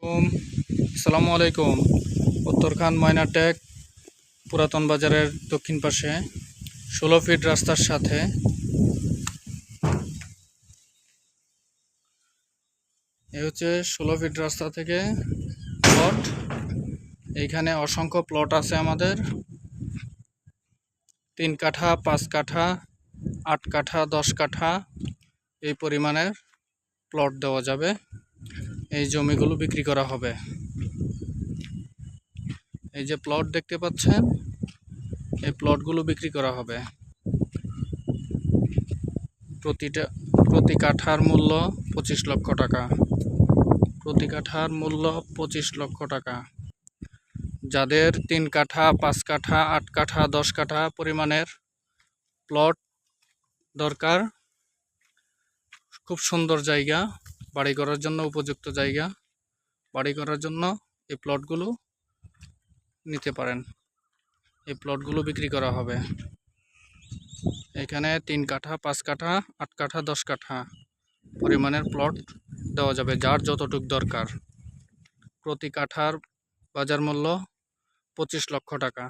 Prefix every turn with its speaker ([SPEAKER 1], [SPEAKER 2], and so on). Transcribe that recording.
[SPEAKER 1] আসসালামু আলাইকুম। উত্তরখান ময়নাটেক পুরাতন বাজারের দক্ষিণ পাশে 16 ফিট রাস্তার সাথে হচ্ছে 16 ফিট রাস্তা থেকে প্লট। এইখানে অসংখ্য প্লট আছে আমাদের। 3 কাঠা, 5 কাঠা, 8 কাঠা, 10 কাঠা এই পরিমাণের প্লট দেওয়া যাবে। এই জমিগুলো বিক্রি করা হবে। এই যে প্লট দেখতে পাচ্ছেন, এই প্লটগুলো বিক্রি করা হবে। প্রতি কাঠার মূল্য 25 লক্ষ টাকা। প্রতি কাঠার মূল্য 25 লক্ষ টাকা। যাদের 3 কাঠা, 5 কাঠা, 8 কাঠা, 10 কাঠা পরিমাণের প্লট দরকার, খুব সুন্দর জায়গা, বাড়ি করার জন্য উপযুক্ত জায়গা, বাড়ি করার জন্য এই প্লটগুলো নিতে পারেন। এই প্লটগুলো বিক্রি করা হবে। এখানে 3 কাঠা, 5 কাঠা, 8 কাঠা, 10 কাঠা পরিমাণের প্লট দেওয়া যাবে, যার যতটুক দরকার। প্রতি কাঠার বাজার মূল্য 25 লক্ষ টাকা।